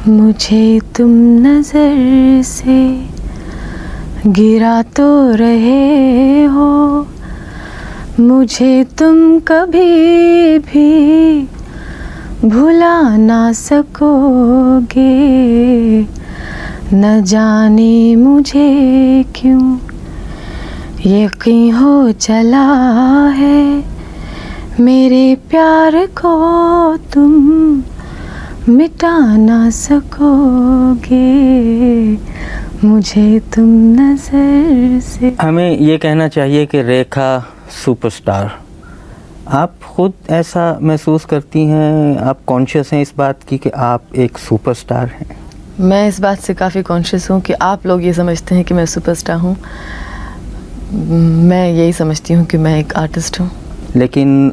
मुझे तुम नजर से गिरा तो रहे हो, मुझे तुम कभी भी भुला ना सकोगे। न जाने मुझे क्यों यकीन हो चला है, मेरे प्यार को तुम मिटा ना सकोगे, मुझे तुम नजर से। हमें ये कहना चाहिए कि रेखा सुपरस्टार, आप खुद ऐसा महसूस करती हैं, आप कॉन्शियस हैं इस बात की कि आप एक सुपरस्टार हैं? मैं इस बात से काफ़ी कॉन्शियस हूँ कि आप लोग ये समझते हैं कि मैं सुपरस्टार हूँ, मैं यही समझती हूँ कि मैं एक आर्टिस्ट हूँ। लेकिन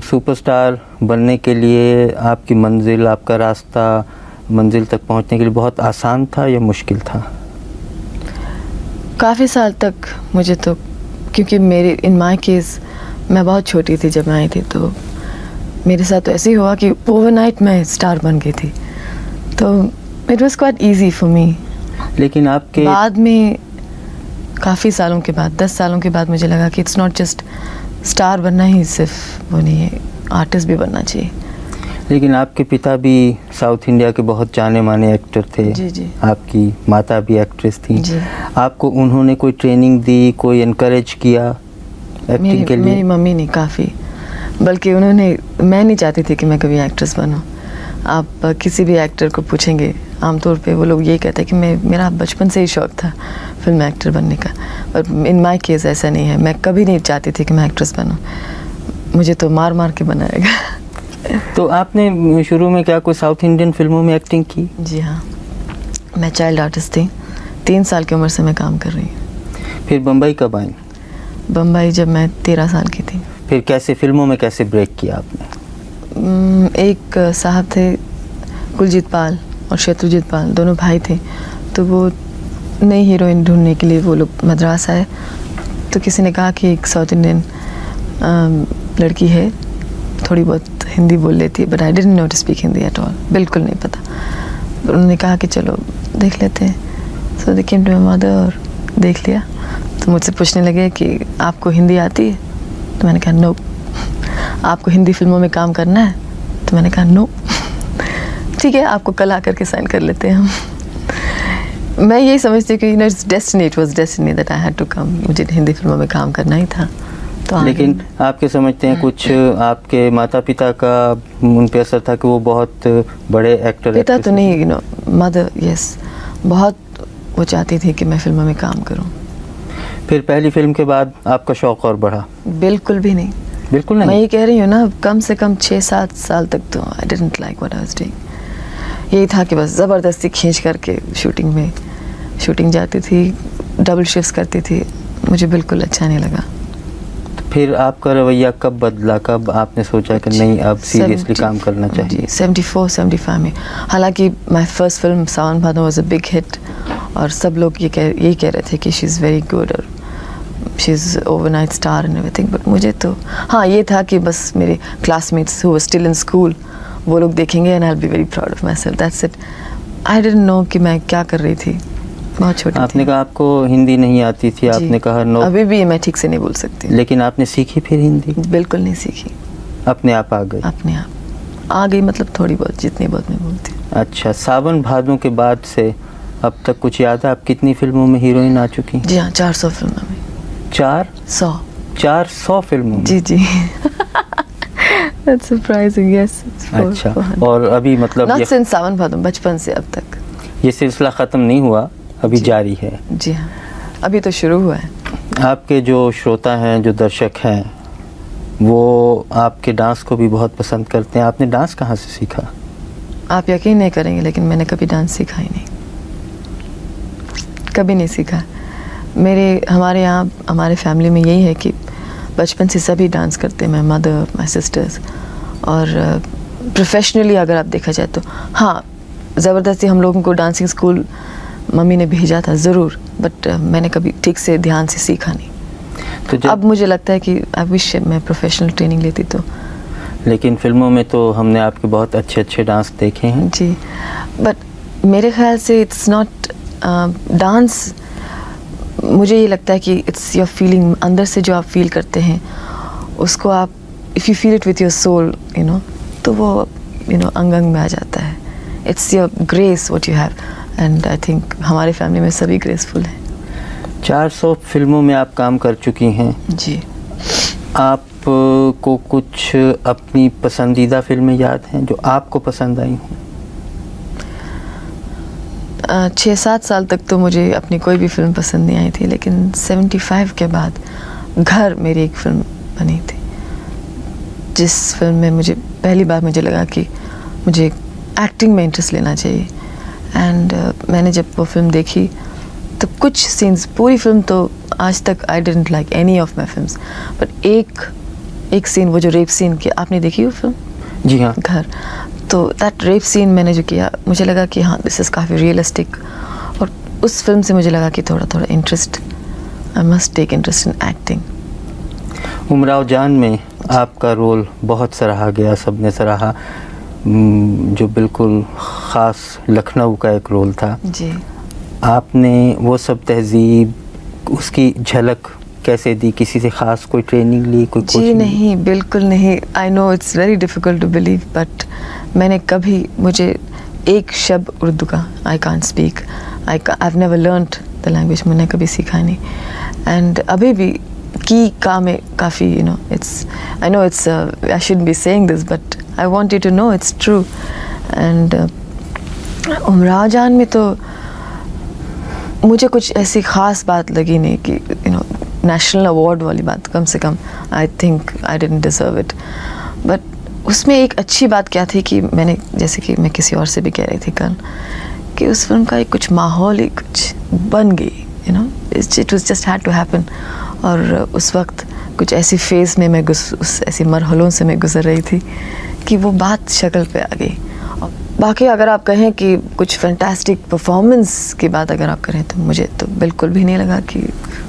सुपरस्टार बनने के लिए आपकी मंजिल, आपका रास्ता मंजिल तक पहुंचने के लिए बहुत आसान था या मुश्किल था? काफ़ी साल तक मुझे तो, क्योंकि मेरे इन माय केस मैं बहुत छोटी थी जब मैं आई थी, तो मेरे साथ तो ऐसे ही हुआ कि ओवरनाइट मैं स्टार बन गई थी, तो it was quite easy for me. लेकिन आपके बाद में काफ़ी सालों के बाद, 10 सालों के बाद मुझे लगा कि इट्स नॉट जस्ट स्टार बनना ही सिर्फ वो नहीं है, आर्टिस्ट भी बनना चाहिए। लेकिन आपके पिता भी साउथ इंडिया के बहुत जाने माने एक्टर थे। जी जी। आपकी माता भी एक्ट्रेस थी जी। आपको उन्होंने कोई ट्रेनिंग दी, कोई इनकरेज किया एक्टिंग के लिए? मेरी मम्मी ने काफ़ी, बल्कि उन्होंने, मैं नहीं चाहती थी कि मैं कभी एक्ट्रेस बनूं। आप किसी भी एक्टर को पूछेंगे आमतौर पे वो लोग यही कहते हैं कि मेरा बचपन से ही शौक़ था फिल्म एक्टर बनने का, पर इन माय केस ऐसा नहीं है। मैं कभी नहीं चाहती थी कि मैं एक्ट्रेस बनूं, मुझे तो मार मार के बनाएगा। तो आपने शुरू में क्या कोई साउथ इंडियन फिल्मों में एक्टिंग की? जी हाँ, मैं चाइल्ड आर्टिस्ट थी, 3 साल की उम्र से मैं काम कर रही हूँ। फिर बम्बई कब आई? बम्बई जब मैं 13 साल की थी। फिर कैसे फिल्मों में कैसे ब्रेक किया आपने? एक साहब थे कुलजीत पाल और शत्रुजीत पाल, दोनों भाई थे, तो वो नई हीरोइन ढूंढने के लिए वो लोग मद्रास आए, तो किसी ने कहा कि एक साउथ इंडियन लड़की है, थोड़ी बहुत हिंदी बोल लेती है, but I didn't know to speak Hindi at all, बिल्कुल नहीं पता। तो उन्होंने कहा कि चलो देख लेते हैं। सो दे केम टू माय मदर और देख लिया, तो मुझसे पूछने लगे कि आपको हिंदी आती है? तो मैंने कहा नो। आपको हिंदी फिल्मों में काम करना है? तो मैंने कहा नो। ठीक है, आपको कल आकर के साइन कर लेते हैं हम। मैं यही समझती हूँ कि it's destiny, it was destiny that I had to come, मुझे हिंदी फिल्मों में काम करना ही था। तो लेकिन आपके समझते हैं कुछ आपके माता पिता का उन पे असर था कि वो बहुत बड़े एक्टर? पिता तो नहीं, मदर यस, बहुत वो चाहती थी कि मैं फिल्मों में काम करूं। फिर पहली फिल्म के बाद आपका शौक और बढ़ा? बिल्कुल भी नहीं। बिल्कुल नहीं? मैं ये कह रही हूँ ना, कम से कम 6-7 साल तक तो I didn't like what I was doing. यही था कि बस ज़बरदस्ती खींच करके शूटिंग जाती थी, डबल शिफ्ट्स करती थी, मुझे बिल्कुल अच्छा नहीं लगा। फिर आपका रवैया कब बदला, कब आपने सोचा कि नहीं अब सीरियसली काम करना चाहिए? 74-75 में। हालांकि my first film Sawan Bhado was a big hit, और सब लोग यही कह रहे थे कि शी इज़ वेरी गुड और she is overnight star and everything, but मुझे तो हाँ ये था कि बस मेरे classmates who were still in school वो लोग देखेंगे and I will be very proud of my self, that's it. I didn't no कि मैं क्या कर रही थी, बहुत छोटी आपने थी। कहा आपको हिंदी नहीं आती थी, आपने कहा नो। अभी भी मैं ठीक से नहीं बोल सकती। लेकिन आपने सीखी फिर हिंदी? बिल्कुल नहीं सीखी, अपने आप आ गई? अपने आप आ गई, मतलब थोड़ी बहुत, जितनी बहुत मैं बोलती हूँ। अच्छा, सावन भादों के बाद से अब तक कुछ याद है आप कितनी फिल्मों में हीरोइन आ चुकी? जी हाँ, 400 फिल्मों में। 400 फिल्मों में? जी जी। That's surprising, yes. अच्छा, और अभी मतलब Not since सावन भादो, बचपन से अब तक। ये सिलसिला ख़त्म नहीं हुआ, अभी जारी है? जी हाँ, अभी तो शुरू हुआ है। आपके जो श्रोता हैं, जो दर्शक हैं, वो आपके डांस को भी बहुत पसंद करते हैं। आपने डांस कहाँ से सीखा? आप यकीन नहीं करेंगे, लेकिन मैंने कभी डांस सीखा ही नहीं, कभी नहीं सीखा। हमारे यहाँ, हमारे फैमिली में यही है कि बचपन से सभी डांस करते हैं, माय मदर, माय सिस्टर्स, और प्रोफेशनली अगर आप देखा जाए तो हाँ, ज़बरदस्ती हम लोगों को डांसिंग स्कूल मम्मी ने भेजा था ज़रूर, बट मैंने कभी ठीक से ध्यान से सीखा नहीं। तो अब मुझे लगता है कि आई विश मैं प्रोफेशनल ट्रेनिंग लेती तो। लेकिन फिल्मों में तो हमने आपके बहुत अच्छे अच्छे डांस देखे हैं। जी, बट मेरे ख्याल से इट्स नॉट डांस, मुझे ये लगता है कि इट्स योर फीलिंग, अंदर से जो आप फील करते हैं उसको आप, if you feel it with your soul, you know, तो वो यू नो अंग अंग में आ जाता है. It's your grace what you have, and I think हमारे फैमिली में सभी ग्रेसफुल हैं. 400 फिल्मों में आप काम कर चुकी हैं. जी. आप को कुछ अपनी पसंदीदा फिल्में याद हैं जो आपको पसंद आई हों? 6-7 साल तक तो मुझे अपनी कोई भी फिल्म पसंद नहीं आई थी, लेकिन 75 के बाद घर मेरी एक फिल्म बनी थी, जिस फिल्म में मुझे पहली बार मुझे लगा कि मुझे एक्टिंग में इंटरेस्ट लेना चाहिए. एंड मैंने जब वो फिल्म देखी तो कुछ सीन्स, पूरी फिल्म तो आज तक I didn't like any of my films, but एक सीन, वो जो रेप सीन किया, आपने देखी वो फिल्म? जी हाँ. घर. तो दैट रेप सीन मैंने जो किया, मुझे लगा कि हाँ दिस इज़ काफ़ी रियलिस्टिक, और उस फिल्म से मुझे लगा कि थोड़ा थोड़ा interest, I must take interest in acting. Umrao Jaan में आपका रोल बहुत सराहा गया, सबने सराहा, जो बिल्कुल ख़ास लखनऊ का एक रोल था. जी. आपने वो सब तहजीब, उसकी झलक कैसे दी? किसी से ख़ास कोई ट्रेनिंग ली, कोई जी कोचिंग? नहीं, बिल्कुल नहीं. I know it's very difficult to believe, but मैंने कभी, मुझे एक शब्द उर्दू का I can't speak, I have never learned the language, मैंने कभी सीखा नहीं. एंड अभी भी की का में काफ़ी, you know, it's, I know it's, I should be saying this, but I want you to know it's true. And Umrao Jaan में तो मुझे कुछ ऐसी ख़ास बात लगी नहीं कि यू नो नेशनल अवार्ड वाली बात, कम से कम I think I didn't deserve it. But उसमें एक अच्छी बात क्या थी कि मैंने, जैसे कि मैं किसी और से भी कह रही थी कल, कि उस फिल्म का एक कुछ माहौल ही कुछ बन गई, you know, it was just had to happen. और उस वक्त कुछ ऐसी फेज़ में मैं उस ऐसी मरहलों से मैं गुजर रही थी कि वो बात शक्ल पे आ गई. और बाकी अगर आप कहें कि कुछ फैंटास्टिक परफॉर्मेंस की बात अगर आप करें, तो मुझे तो बिल्कुल भी नहीं लगा कि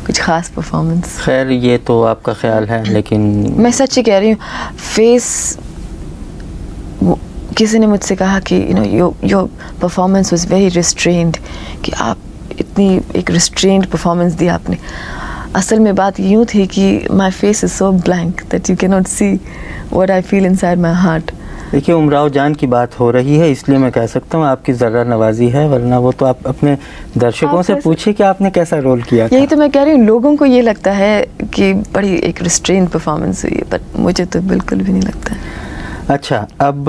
कुछ ख़ास परफॉर्मेंस. खैर ये तो आपका ख्याल है, लेकिन मैं सच ही कह रही हूँ. फेस, किसी ने मुझसे कहा कि you know your performance was very restrained, कि आप इतनी एक रिस्ट्रेन्ड परफॉर्मेंस दी आपने. असल में बात यूँ थी कि my face is so blank that you can not see what I feel inside my heart. देखिए, उमराव जान की बात हो रही है, इसलिए मैं कह सकता हूँ आपकी ज़रा नवाजी है, वरना वो तो आप अपने दर्शकों से पूछिए कि आपने कैसा रोल किया था. यही तो मैं कह रही हूँ, लोगों को ये लगता है कि बड़ी एक रिस्ट्रेन्ड परफॉर्मेंस हुई है, बट मुझे तो बिल्कुल भी नहीं लगता है. अच्छा, अब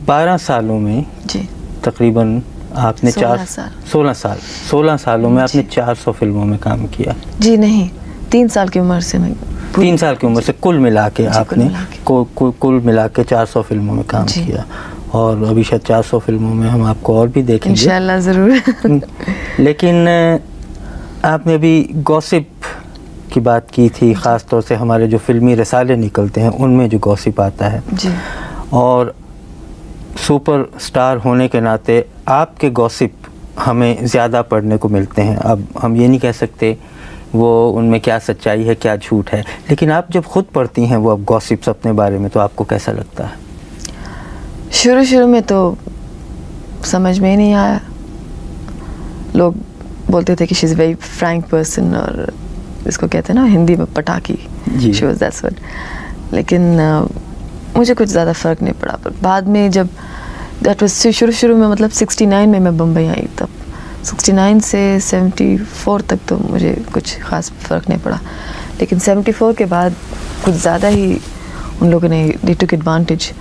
12 सालों में जी तकरीबन आपने 16 सालों में आपने 400 फिल्मों में काम किया. जी नहीं, 3 साल की उम्र से मैं 3 साल की उम्र से कुल मिला के आपने कुल मिला के 400 फिल्मों में काम किया, और अभी शायद 400 फिल्मों में हम आपको और भी देखेंगे इंशाल्लाह ज़रूर. लेकिन आपने अभी गॉसिप की बात की थी, ख़ास तौर से हमारे जो फिल्मी रिसाले निकलते हैं उनमें जो गॉसिप आता है जी. और सुपर स्टार होने के नाते आपके गॉसिप हमें ज़्यादा पढ़ने को मिलते हैं. अब हम ये नहीं कह सकते वो उनमें क्या सच्चाई है क्या झूठ है, लेकिन आप जब खुद पढ़ती हैं वो अब गॉसिप्स अपने बारे में, तो आपको कैसा लगता है? शुरू में तो समझ में ही नहीं आया. लोग बोलते थे कि she is very Frank person, और इसको कहते हैं ना हिंदी में पटाखी, शी वाज दैट्स व्हाट. लेकिन मुझे कुछ ज़्यादा फ़र्क नहीं पड़ा. पर बाद में जब दैट वाज शुरू में, मतलब 69 में मैं बम्बई आई, तब 69 से 74 तक तो मुझे कुछ ख़ास फ़र्क नहीं पड़ा. लेकिन 74 के बाद कुछ ज़्यादा ही उन लोगों ने दे टुक एडवांटेज,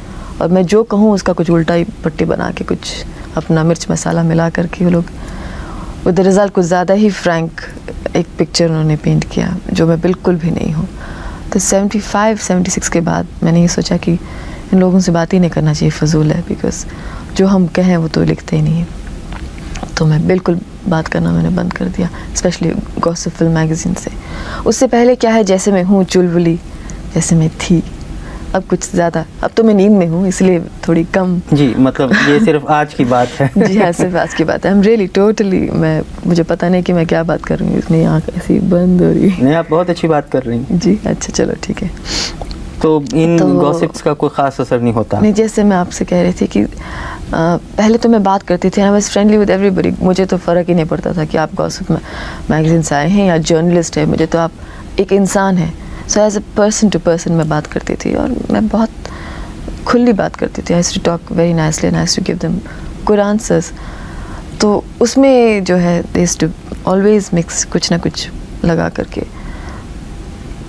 और मैं जो कहूँ उसका कुछ उल्टा ही पट्टी बना के, कुछ अपना मिर्च मसाला मिला करके वो लोग विद द रिज़ल्ट कुछ ज़्यादा ही फ्रैंक एक पिक्चर उन्होंने पेंट किया, जो मैं बिल्कुल भी नहीं हूँ. तो 75-76 के बाद मैंने ये सोचा कि इन लोगों से बात ही नहीं करना चाहिए, फजूल है, बिकॉज़ जो हम कहें वो तो लिखते ही नहीं है. तो मैं बिल्कुल बात करना मैंने बंद कर दिया, स्पेशली गॉसिप फिल्म मैगज़ीन से. उससे पहले क्या है, जैसे मैं हूँ चुलबुली, जैसे मैं थी, अब कुछ ज़्यादा, अब तो मैं नींद में हूँ इसलिए थोड़ी कम. जी, मतलब ये सिर्फ आज की बात है. जी हाँ, सिर्फ आज की बात है. आई एम रियली टोटली, मुझे पता नहीं कि मैं क्या बात कर रही हूँ, इतनी आँख ऐसी बंद हो रही है. नहीं, आप बहुत अच्छी बात कर रही हैं. जी अच्छा, चलो ठीक है. तो इन गॉसिप्स का कोई ख़ास असर नहीं होता? नहीं, जैसे मैं आपसे कह रही थी कि पहले तो मैं बात करती थी, I was friendly with everybody, मुझे तो फ़र्क ही नहीं पड़ता था कि आप गॉसिप मैगजीन से आए हैं या जर्नलिस्ट है, मुझे तो आप एक इंसान है। So as a person to person मैं बात करती थी और मैं बहुत खुली बात करती थी। I used to talk very nicely and I used to give them good answers. तो उसमें जो है they used to always mix कुछ ना कुछ लगा करके,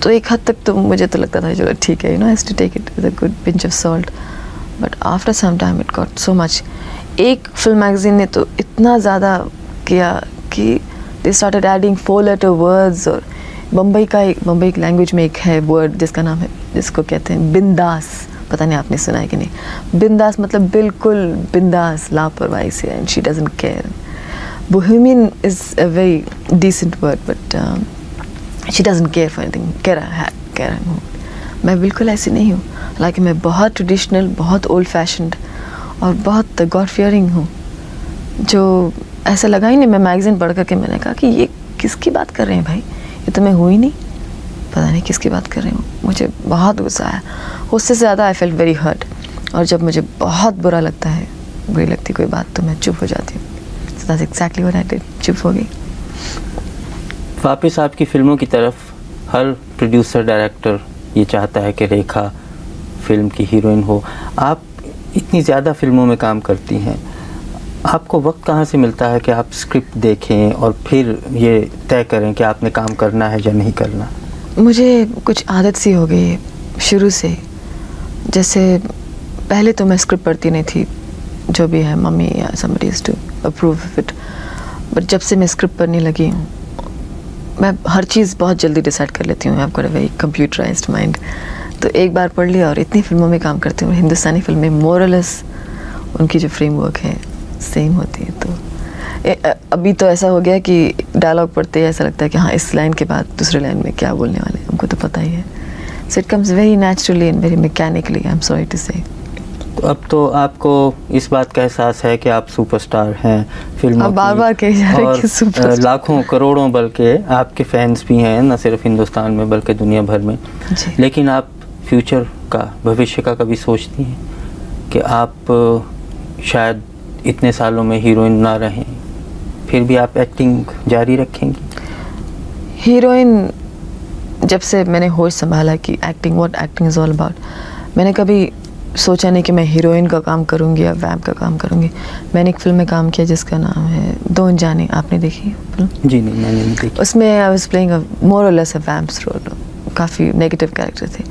तो एक हद तक तो मुझे तो लगता था चलो ठीक है, you know, I used to take it with a good pinch of salt, but after some time it got so much. एक फिल्म मैगजीन ने तो इतना ज़्यादा किया कि they started adding 4 letter words, और बम्बई की लैंग्वेज में एक है वर्ड जिसका नाम है, जिसको कहते हैं बिंदास, पता नहीं आपने सुना है कि नहीं। बिंदास मतलब बिल्कुल बिंदास, लापरवाही से, and she doesn't care. Bohemian is a very decent word, but she doesn't care for anything, care हूँ मैं बिल्कुल ऐसी नहीं हूँ। हालांकि मैं बहुत ट्रेडिशनल, बहुत ओल्ड फैशन्ड और बहुत गॉड फियरिंग हूँ, जो ऐसा लगा ही नहीं। मैं मैगज़ीन पढ़ करके मैंने कहा कि ये किसकी बात कर रहे हैं भाई, ये तो मैं हुई नहीं, पता नहीं किसकी बात कर रही हूँ। मुझे बहुत गुस्सा आया, उससे ज़्यादा आई फेल्ट वेरी हर्ट। और जब मुझे बहुत बुरा लगता है, बुरी लगती कोई बात, तो मैं चुप हो जाती हूँ। So that's exactly what I did, चुप हो गई। वापस आपकी फिल्मों की तरफ हर प्रोड्यूसर डायरेक्टर ये चाहता है कि रेखा फिल्म की हीरोइन हो। आप इतनी ज़्यादा फिल्मों में काम करती हैं, आपको वक्त कहाँ से मिलता है कि आप स्क्रिप्ट देखें और फिर ये तय करें कि आपने काम करना है या नहीं करना? मुझे कुछ आदत सी हो गई है शुरू से। जैसे पहले तो मैं स्क्रिप्ट पढ़ती नहीं थी, जो भी है मम्मी या somebody used to approve of it, but जब से मैं स्क्रिप्ट पढ़ने लगी हूँ, मैं हर चीज़ बहुत जल्दी डिसाइड कर लेती हूँ। I have got a very computerised mind. तो एक बार पढ़ लिया और इतनी फिल्मों में काम करती हूँ। हिंदुस्तानी फिल्में मोरलेस उनकी जो फ्रेमवर्क है सेम होती है। तो अभी तो ऐसा हो गया कि डायलॉग पढ़ते ही ऐसा लगता है कि हाँ, इस लाइन के बाद दूसरे लाइन में क्या बोलने वाले हैं, हमको तो पता ही है। So it comes very naturally and very mechanically, I am sorry to say. तो अब तो आपको इस बात का एहसास है कि आप सुपरस्टार हैं फिल्मों बार-बार कही जा रहे हैं कि सुपरस्टार। लाखों करोड़ों बल्कि आपके फैंस भी हैं, न सिर्फ हिंदुस्तान में बल्कि दुनिया भर में। लेकिन आप फ्यूचर का, भविष्य का कभी सोचती हैं कि आप शायद इतने सालों में हीरोइन ना रहें, फिर भी आप एक्टिंग जारी रखेंगी? हीरोइन जब से मैंने होश संभाला कि acting, what acting is all about, मैंने कभी सोचा नहीं कि मैं हीरोइन का काम करूंगी या वैम्प का काम करूंगी। मैंने एक फिल्म में काम किया जिसका नाम है दो अनजाने, आपने देखी फिल्म? जी नहीं, मैंने नहीं देखी। उसमें I was playing a more और लेस अ वैम्प्स रोल, काफ़ी नेगेटिव कैरेक्टर थे।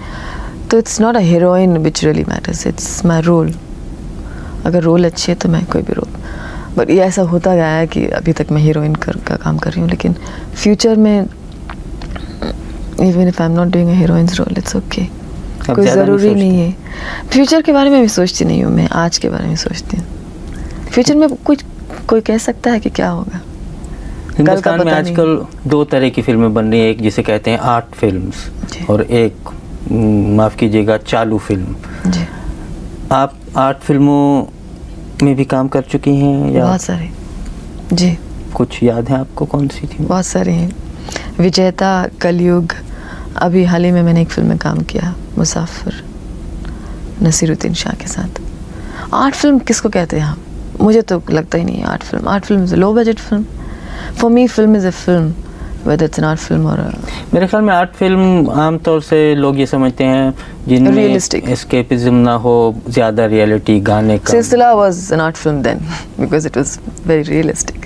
तो it's not a heroine which really matters, it's my role. अगर रोल अच्छी है तो मैं कोई भी रोल, बट ये ऐसा होता गया है कि अभी तक मैं हीरोइन का काम कर रही हूँ। लेकिन फ्यूचर में even if I am not doing a heroine's role, it's okay, कोई ज़रूरी नहीं है। फ्यूचर के बारे में भी सोचती नहीं हूँ मैं, आज के बारे में सोचती हूँ। फ्यूचर में कुछ कोई कह सकता है कि क्या होगा। हिंदुस्तान में आजकल दो तरह की फिल्में बन रही हैं, एक जिसे कहते हैं आर्ट फिल्म्स और एक माफ़ कीजिएगा चालू फिल्म। जी। आप आर्ट फिल्मों में भी काम कर चुकी हैं या? बहुत सारे। जी। कुछ याद है आपको, कौन सी थी? बहुत सारे हैं, विजेता, कलयुग, अभी हाल ही में मैंने एक फिल्म में काम किया, मुसाफिर, नसीरुद्दीन शाह के साथ। आर्ट फिल्म किसको कहते हैं हम? मुझे तो लगता ही नहीं है art film. Art film is a low budget film. For me film is a film, whether it's an art film और मेरे ख्याल में आर्ट फिल्म आमतौर से लोग ये समझते हैं जिनमें एस्केपिज्म ना हो, ज़्यादा रियलिटी, गाने का। Silsila was an art film then because it was very realistic.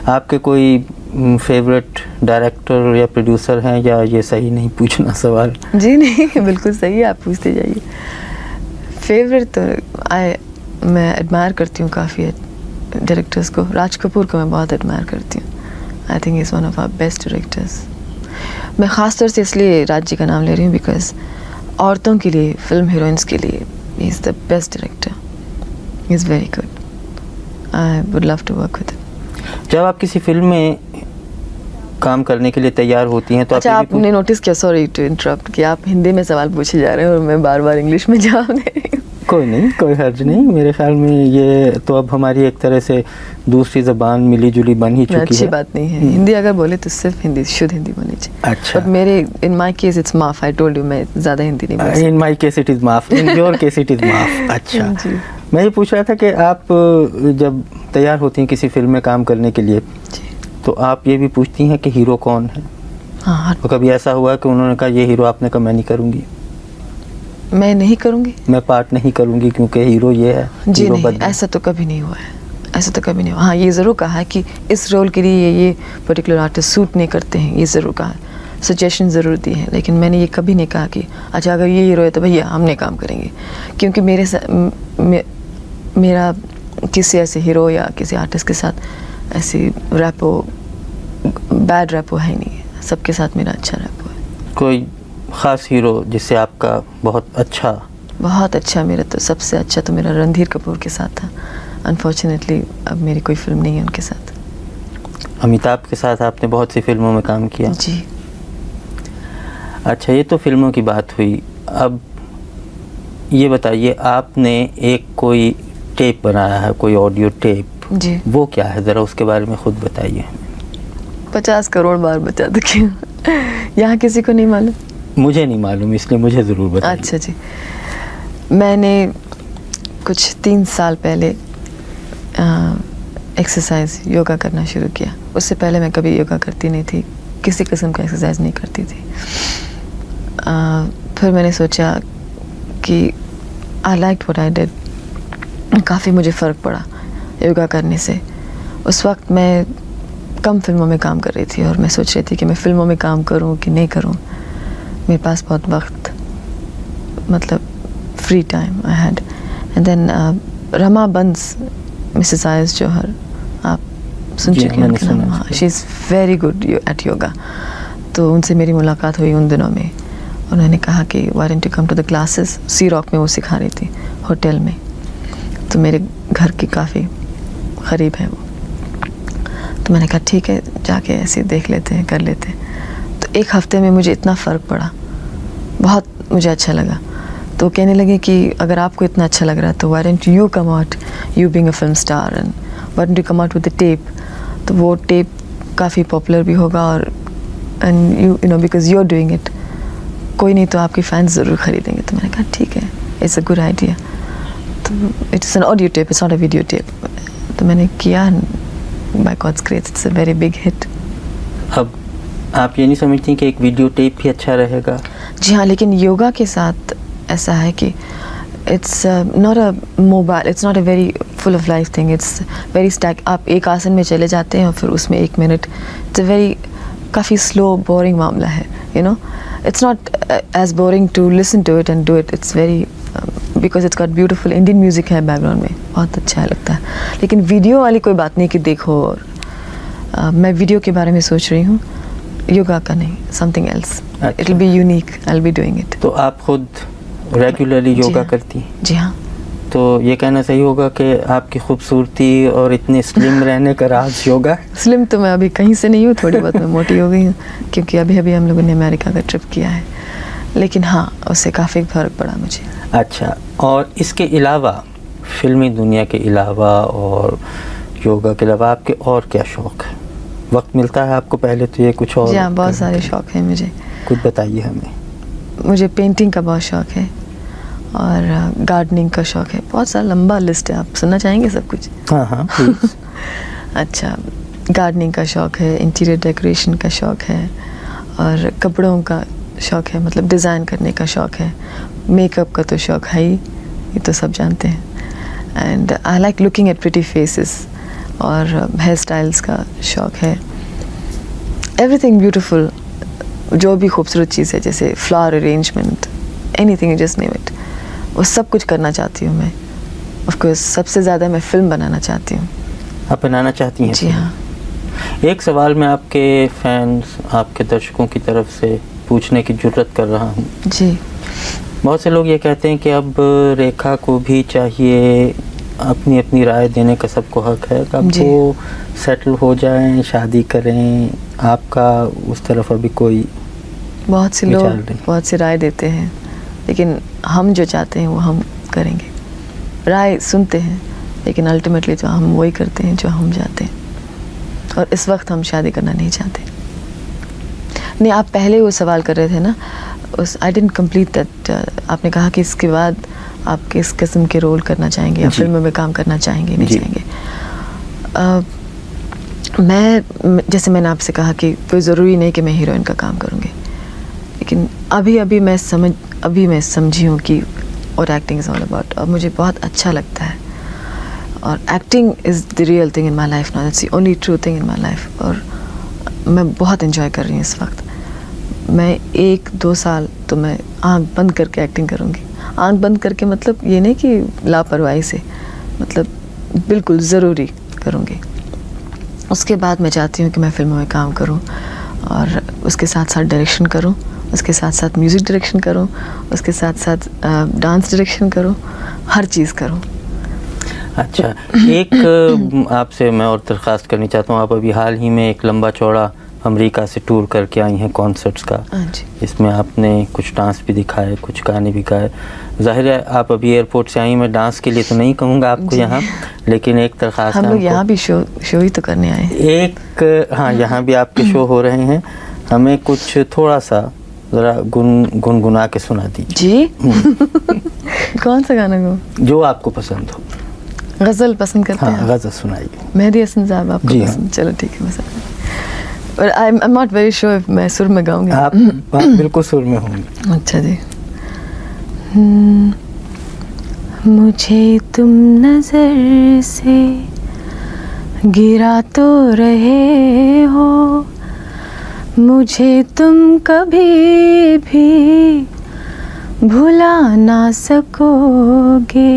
आपके कोई फेवरेट डायरेक्टर या प्रोड्यूसर हैं, या ये सही नहीं पूछना सवाल? जी नहीं, बिल्कुल सही है, आप पूछते जाइए। फेवरेट तो मैं एडमायर करती हूँ काफ़ी डायरेक्टर्स को। राज कपूर को मैं बहुत एडमायर करती हूँ। I think is one of our best directors. मैं ख़ास तौर से इसलिए राज जी का नाम ले रही हूँ बिकॉज औरतों के लिए, फिल्म हीरोइंस के लिए he is the best director. He is very good. I would love to work with him. जब आप किसी फिल्म में काम करने के लिए तैयार होती हैं तो अच्छा, आपने नोटिस किया, सॉरी टू इंटरप्ट, कि आप हिंदी में सवाल पूछे जा रहे हैं और मैं बार बार इंग्लिश में जवाब दे रही हूँ। कोई नहीं, कोई हर्ज नहीं। मेरे ख्याल में ये तो अब हमारी एक तरह से दूसरी ज़बान मिली जुली बन ही चुकी है। अच्छी बात नहीं है, हिंदी अगर बोले तो सिर्फ हिंदी, शुद्ध हिंदी बोलनी चाहिए। अच्छा, बट मेरे इन माय केस इट्स माफ। आई टोल्ड यू मैं ज़्यादा हिंदी नहीं बोल सकती। In my case it is माफ, in your case it is माफ। अच्छा, मैं ये पूछ रहा था कि आप जब तैयार होती हैं किसी फिल्म में काम करने के लिए, तो आप ये भी पूछती हैं कि हीरो कौन है? हाँ, तो कभी ऐसा हुआ कि उन्होंने कहा ये हीरो, आपने कहा मैं नहीं करूँगी, मैं नहीं करूँगी, मैं पार्ट नहीं करूँगी क्योंकि हीरो ये है? जी हीरो नहीं, बदले। ऐसा तो कभी नहीं हुआ है, ऐसा तो कभी नहीं हुआ। हाँ, ये ज़रूर कहा है कि इस रोल के लिए ये पर्टिकुलर आर्टिस्ट सूट नहीं करते हैं, ये ज़रूर कहा है, सजेशन ज़रूर दी है, लेकिन मैंने ये कभी नहीं कहा कि अच्छा अगर ये हीरो है तो भैया हमने काम करेंगे, क्योंकि मेरा किसी ऐसे हीरो या किसी आर्टिस्ट के साथ ऐसी रैपो, बैड रैपो है नहीं है, सबके साथ मेरा अच्छा रैपो है। कोई ख़ास हीरो जिससे आपका बहुत अच्छा? मेरा तो सबसे अच्छा तो मेरा रणधीर कपूर के साथ था। अनफॉर्चुनेटली अब मेरी कोई फिल्म नहीं है उनके साथ। अमिताभ के साथ आपने बहुत सी फिल्मों में काम किया? जी। अच्छा, ये तो फिल्मों की बात हुई। अब ये बताइए, आपने एक कोई टेप बनाया है, कोई ऑडियो टेप, जी। वो क्या है, ज़रा उसके बारे में खुद बताइए। 50 करोड़ बार बता दो क्यों? यहाँ किसी को नहीं मालूम? मुझे नहीं मालूम, इसलिए मुझे ज़रूर बताइए। अच्छा जी, मैंने कुछ 3 साल पहले एक्सरसाइज योगा करना शुरू किया। उससे पहले मैं कभी योगा करती नहीं थी, किसी किस्म का एक्सरसाइज नहीं करती थी। फिर मैंने सोचा कि I like what I did, काफ़ी मुझे फ़र्क पड़ा योगा करने से। उस वक्त मैं कम फिल्मों में काम कर रही थी और मैं सोच रही थी कि मैं फिल्मों में काम करूं कि नहीं करूं। मेरे पास बहुत वक्त, मतलब free time I had. And then Rama Bans, Mrs आयस जौहर, आप सुन चुके हैं उनका नाम? हाँ, she is very good at yoga. तो उनसे मेरी मुलाकात हुई उन दिनों में। उन्होंने कहा कि why don't you come to the classes. Sea Rock में वो सिखा रही थी, होटल में, तो मेरे घर के काफ़ी करीब है वो। तो मैंने कहा ठीक है, जाके ऐसे देख लेते हैं, कर लेते हैं। तो 1 हफ्ते में मुझे इतना फ़र्क पड़ा, बहुत मुझे अच्छा लगा। तो कहने लगे कि अगर आपको इतना अच्छा लग रहा है तो why don't you come out, you being a film star, and why don't you come out with the tape. तो वो टेप काफ़ी पॉपुलर भी होगा और and you know because you are doing it, कोई नहीं तो आपके फैंस ज़रूर ख़रीदेंगे। तो मैंने कहा ठीक है, इट्स अ गुड आइडिया। तो it's an audio tape, it's not a video tape. तो मैंने किया, by God's grace it's a very big hit. अब आप ये नहीं समझती कि एक वीडियो टेप भी अच्छा रहेगा? जी हाँ, लेकिन योगा के साथ ऐसा है कि it's not a mobile, it's not a very full of life thing, it's very stack. आप एक आसन में चले जाते हैं और फिर उसमें 1 मिनट, इट्स अ वेरी काफ़ी स्लो बोरिंग मामला है, you know. It's not as boring to listen to it and do it, it's very because it's got beautiful Indian music है बैकग्राउंड में, बहुत अच्छा लगता है। लेकिन वीडियो वाली कोई बात नहीं कि देखो, और मैं वीडियो के बारे में सोच रही हूँ, योगा का नहीं, something else. It will be unique, I will be doing it. तो आप खुद रेगुलरली योगा करती हैं? जी हाँ। तो ये कहना सही होगा कि आपकी खूबसूरती और इतने स्लिम रहने का राज योगा है? स्लिम तो मैं अभी कहीं से नहीं हूँ, थोड़ी बहुत मैं मोटी हो गई हूँ, क्योंकि अभी अभी हम लोगों ने अमेरिका का ट्रिप किया है। लेकिन हाँ, उससे काफ़ी फ़र्क पड़ा मुझे। अच्छा, और इसके अलावा, फिल्मी दुनिया के अलावा और योगा के अलावा आपके और क्या शौक़ है? वक्त मिलता है आपको पहले तो ये कुछ और? जी हाँ, बहुत सारे शौक़ हैं मुझे। कुछ बताइए हमें। मुझे पेंटिंग का बहुत शौक़ है और गार्डनिंग का शौक़ है। बहुत सारा लंबा लिस्ट है, आप सुनना चाहेंगे सब कुछ? हाँ हाँ प्लीज़। अच्छा, गार्डनिंग का शौक़ है, इंटीरियर डेकोरेशन का शौक़ है, और कपड़ों का शौक़ है, मतलब डिज़ाइन करने का शौक़ है। मेकअप का तो शौक़ है ही, ये तो सब जानते हैं। And I like looking at pretty faces, और हेयर स्टाइल्स का शौक़ है। एवरीथिंग ब्यूटीफुल, जो भी खूबसूरत चीज़ है, जैसे flower arrangement, anything, just name it, वो सब कुछ करना चाहती हूँ मैं। ऑफ कोर्स सबसे ज़्यादा मैं फ़िल्म बनाना चाहती हूँ। आप बनाना चाहती हैं? जी हाँ। एक सवाल मैं आपके फैंस, आपके दर्शकों की तरफ से पूछने की जुर्रत कर रहा हूँ। जी। बहुत से लोग ये कहते हैं कि अब रेखा को भी चाहिए, अपनी अपनी राय देने का सबको हक है, अब वो सेटल हो जाएं, शादी करें। आपका उस तरफ अभी कोई? बहुत से लोग बहुत सी राय देते हैं, लेकिन हम जो चाहते हैं वो हम करेंगे। राय सुनते हैं, लेकिन अल्टीमेटली तो हम वही करते हैं जो हम चाहते हैं। और इस वक्त हम शादी करना नहीं चाहते। नहीं, आप पहले वो सवाल कर रहे थे ना, उस आई डिडंट कंप्लीट दैट। आपने कहा कि इसके बाद आप किस किस्म के रोल करना चाहेंगे या जी। फिल्म में काम करना चाहेंगे नहीं जी। चाहेंगे। मैं जैसे मैंने आपसे कहा कि कोई ज़रूरी नहीं कि मैं हीरोइन का काम करूँगी, लेकिन अभी मैं समझी हूँ कि और एक्टिंग इज़ ऑल अबाउट, और मुझे बहुत अच्छा लगता है। और acting is the real thing in my life now, that's the only true thing in my life. और मैं बहुत इन्जॉय कर रही हूँ इस वक्त। मैं 1-2 साल तो मैं आँख बंद करके एक्टिंग करूँगी। आँख बंद करके मतलब ये नहीं कि लापरवाही से, मतलब बिल्कुल ज़रूरी करूँगी। उसके बाद मैं चाहती हूँ कि मैं फिल्मों में काम करूँ और उसके साथ साथ डायरेक्शन करूँ, उसके साथ साथ म्यूज़िक डायरेक्शन करूँ, उसके साथ साथ डांस डायरेक्शन करूँ, हर चीज़ करूँ। अच्छा, एक आपसे मैं और दरख्वास्त करनी चाहता हूँ। आप अभी हाल ही में एक लंबा चौड़ा अमेरिका से टूर करके आई हैं कॉन्सर्ट्स का। हाँ जी। इसमें आपने कुछ डांस भी दिखाए, कुछ गाने भी गाए। ज़ाहिर है आप अभी एयरपोर्ट से आई, मैं डांस के लिए तो नहीं कहूँगा आपको यहाँ, लेकिन एक दरख्वास्त हम है लोग हमको। यहाँ भी शो ही तो करने आए हैं। हाँ, यहाँ भी आपके शो हो रहे हैं। हमें कुछ थोड़ा सा ज़रा गुनगुना के सुना दीजिए जी। कौन सा गाना गो? जो आपको पसंद हो। गज़ल पसंद करते हाँ, हैं? गज़ल सुनाइए। मेहदी हसन साहब आपको जी हाँ। पसंद? चलो ठीक है, मैं और आई am not very sure if मैं सुर में गाऊंगी। आप बिल्कुल सुर में होंगे। अच्छा जी। मुझे तुम नजर से गिरा तो रहे हो, मुझे तुम कभी भी भुला ना सकोगे।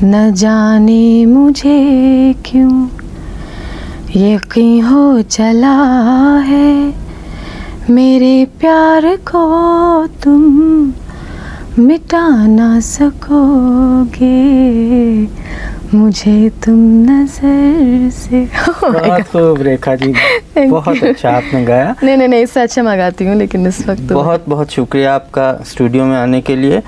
न जाने मुझे क्यों यकीन हो चला है, मेरे प्यार को तुम मिटा ना सकोगे, मुझे तुम नजर से। बहुत खूब रेखा जी, बहुत अच्छा आपने गाया। नहीं, इससे अच्छा मैं गाती हूँ, लेकिन इस वक्त तो बहुत बहुत शुक्रिया आपका स्टूडियो में आने के लिए।